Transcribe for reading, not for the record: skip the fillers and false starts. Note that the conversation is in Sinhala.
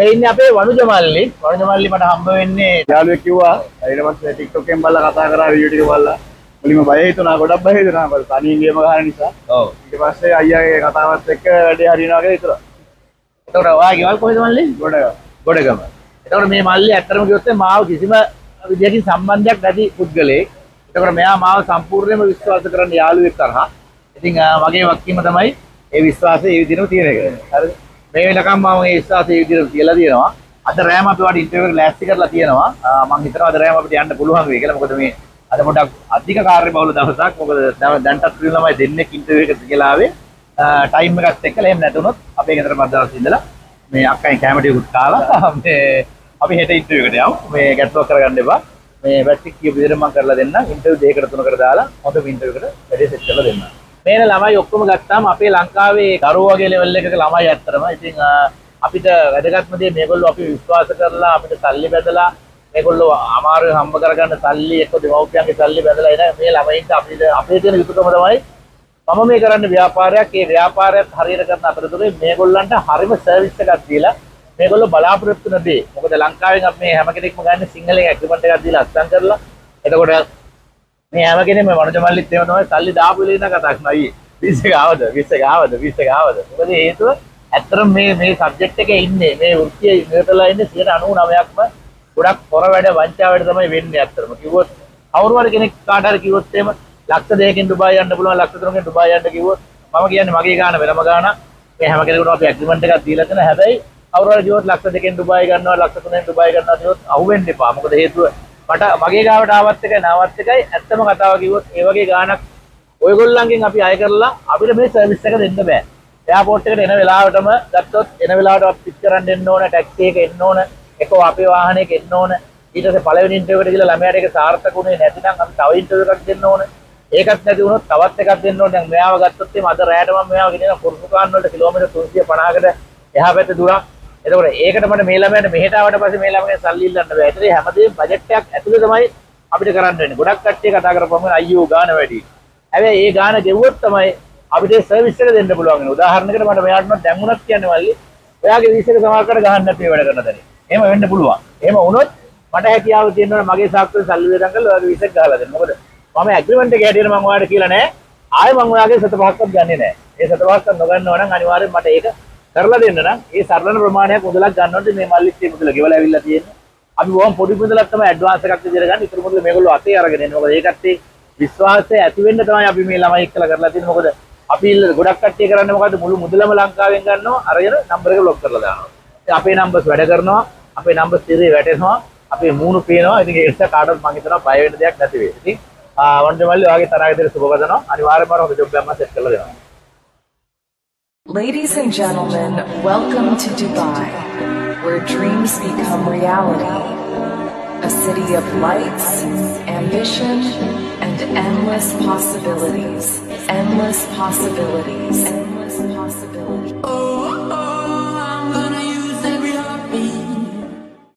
මේ ඉන්නේ අපේ වනුජ මල්ලි. වනුජ මල්ලි මට හම්බ වෙන්නේ යාළුවෙක් කිව්වා. ඊට පස්සේ TikTok එකෙන් බලලා කතා කරා වීඩියෝ ටික බලලා. මුලින්ම බය හිතුණා, ගොඩක් බය හිතුණා. මම තනියෙන් ගේම ගහන නිසා. ඔව්. ඊට පස්සේ අයියාගේ කතාවත් එක්ක වැඩේ හරියනවා කියලා හිතුණා. එතකොට ඔයාගේ ගෙවල් කොහෙද මල්ලි? ගොඩගම. ගොඩගම. එතකොට මේ මල්ලි ඇත්තටම කිව්වොත් මාව කිසිම විදියකින් සම්බන්ධයක් නැති පුද්ගලෙක්. එතකොට මෙයා මාව සම්පූර්ණයෙන්ම විශ්වාස කරන යාළුවෙක් තරහා. ඉතින් මගේ වක්කීම තමයි ඒ විශ්වාසය ඒ විදිහටම තියෙන එක. හරිද? මේ වෙනකම් මම මේ විශ්වාසය ඒ විදිහට කියලා තියෙනවා. අද රෑම අපි වාට ඉන්ටර්විව් එක ලෑස්ති කරලා තියෙනවා. මම හිතනවා අද රෑම අපිට යන්න පුළුවන් වෙයි කියලා. මොකද මේ අද පොඩක් අධික කාර්යබහුල දවසක්. මොකද දැන්ටත් ක්‍රීම් ළමයි දෙන්නෙක් ඉන්ටර්විව් එකට කියලා ආවේ. ටයිම් එකත් එක්කලා එහෙම නැතුනොත් අපේ ගෙදර මද්දවස් ඉඳලා මේ අක්කයි කැමටිකුත් කාලා මේ අපි හෙට ඉන්ටර්විව් එකට යමු. මේ ගැටලුවක් කරගන්න එපා. මේ වැට්ටික් කියපු විදිහට මම කරලා දෙන්නම්. ඉන්ටර්විව් දෙකකට තුනකට දාලා හොඳ ඉන්ටර්විව් එකට වැඩේ සෙට් කරලා දෙන්නම්. මේන ළමයි ඔක්කොම ගත්තාම අපේ ලංකාවේ දරුවෝ වගේ ලෙවල් එකක ළමයි ඇත්තරම. ඉතින් අපිට වැදගත්ම දේ මේගොල්ලෝ අපි විශ්වාස කරලා අපිට සල්ලි බැදලා මේගොල්ලෝ අමාරුවෙන් හම්බ කරගන්න සල්ලි එක්ක දෙමව්පියන්ගේ සල්ලි බැදලා එන මේ ළමයින්ට අපේ තියෙන යුතුකම තමයි මම මේ කරන්නේ ව්‍යාපාරයක්. ඒ ව්‍යාපාරයත් හරියට කරන අතරතුරේ මේගොල්ලන්ට හරිම සර්විස් එකක් දීලා මේගොල්ලෝ බලාපොරොත්තු වෙන දේ. මොකද ලංකාවෙන් අපි මේ හැම කෙනෙක්ම ගන්න සිංහලෙන් ඇග්‍රීමන්ට් එකක් දීලා අත්සන් කරලා එතකොට මේ හැම කෙනෙක්ම වනුජ මල්ලිත් එහෙම තමයි සල්ලි දාපු වෙලේ ඉඳන් කතා කරනවා අයියේ 20 එක ආවද 20 එක ආවද. මොකද හේතුව ඇත්තටම මේ සබ්ජෙක්ට් එකේ ඉන්නේ මේ වෘත්තියේ ඉඳලා ඉන්නේ 99%ක්ම ගොඩක් හොර වැඩ වංචා වැඩ තමයි වෙන්නේ ඇත්තටම. කිව්වොත් කවුරු හරි කෙනෙක් කාට හරි කිව්වොත් එහෙම ලක්ෂ 2කින් ඩුබායි යන්න පුළුවන්, ලක්ෂ 3කින් ඩුබායි යන්න කිව්වොත් මම කියන්නේ මගේ ගාන වෙනම ගාන. මේ හැම කෙනෙකුටම අපි ඇග්‍රීමන්ට් එකක් දීලා තියෙනවා. හැබැයි කවුරු හරි කිව්වොත් ලක්ෂ 2කින් ඩුබායි ගන්නවා, ලක්ෂ 3කින් ඩුබායි ගන්නවා කියොත් අහුවෙන්න එපා. මොකද හේතුව මට මගේ ගාවට ආවත් එකයි නාවත් එකයි ඇත්තම කතාව කිව්වොත් ඒ වගේ ගානක් ඔයගොල්ලන්ගෙන් අපි අය කරලා අපිට මේ සර්විස් එක දෙන්න බෑ. එයාපෝට් එකට එන වෙලාවටම ගත්තොත් එන වෙලාවට පික් කරන්න එන්න ඕන, ටැක්සි එක එන්න ඕන, එකෝ අපේ වාහනයක එන්න ඕන. ඊට පස්සේ පළවෙනි ඉන්ටර්විව් එකට ගිහලා ළමයාට ඒක සාර්ථක වුණේ නැතිනම් අපි තව ඉන්ටර්විව් එකක් දෙන්න ඕන. ඒකත් නැති වුණොත් තවත් එකක් දෙන්න ඕන. දැන් මෙයාව ගත්තොත් එimhe අද රැයට මම මෙයාව ගෙනියන කුරුසුකාන් වලට කිලෝමීටර් 350කට එහා පැත්තේ දුරක්. එතකොට ඒකට මට මේ ළමයාට මෙහෙට ආවට පස්සේ මේ ළමයාගෙන් සල්ලි ඉල්ලන්න බෑ. ඒතරේ හැමදේම බජට් එකක් ඇතුලේ තමයි අපිට කරන්න වෙන්නේ. ගොඩක් කට්ටිය කතා කරපුවම අයියෝ ගාන වැඩි. හැබැයි ඒ ගාන ගෙවුවොත් තමයි අපිට සර්විස් එක දෙන්න පුළුවන්. උදාහරණයකට මට මෙයාට දැන් උනත් කියන්නේ මල්ලි ඔයාගේ වීස එක සමාජකට ගහන්න නැති වැඩ කරන දේ. එහෙම වෙන්න පුළුවන්. එහෙම වුණොත් මට හැකියාව තියෙනවා මගේ සාක්කුවේ සල්ලි වේදන් කරලා ඔයාගේ වීස එක ගහලා දෙන්න. මොකද මම ඇග්‍රීමන්ට් එකේ හැටියට මම ඔයාලට කියලා නැහැ. ආයෙ මම ඔයාගේ සත පහක්වත් ගන්නෙ නැහැ. ඒ සත පහක්වත් නොගන්නවා නම් අනිවාර්යෙන් මට ඒක කරලා දෙන්න නම් ඒ සරලන ප්‍රමාණයක් මුදලක් ගන්නකොට මේ මල්ලිත් මේ මුදල ගෙවලා ඇවිල්ලා තියෙන්නේ. අපි බොහොම පොඩි මුදලක් තමයි ඇඩ්වාන්ස් එකක් විදිහට ගන්න. ඊටු මුදල මේගොල්ලෝ අතේ අරගෙන එන්නේ. මොකද ඒකත් ඒ විශ්වාසය ඇති වෙන්න තමයි අපි මේ ළමයි එක්කලා කරලා තියෙන්නේ. මොකද අපි ගොඩක් කට්ටිය කරන්නේ මොකද්ද මුළු මුදලම ලංකාවෙන් ගන්නවා අරගෙන නම්බර් එක ලොක් කරලා දානවා. ඉතින් අපේ නම්බර්ස් වැඩ කරනවා. අපේ නම්බර්ස් ඉරේ වැටෙනවා. අපේ මූණු පේනවා. ඉතින් ඒ නිසා කාටවත් මම හිතනවා බය වෙන්න දෙයක් නැති වෙයි. ඉතින් වන්දේ මල්ලි ඔයාගේ තරහේ දෙර සුබවදනවා. අනිවාර්යයෙන්ම හොඳ ජොබ් එකක් මම සෙට් කරලා දෙනවා. Ladies and gentlemen, welcome to Dubai, where dreams become reality. A city of lights, ambition, and endless possibilities. Endless possibilities. Endless possibilities.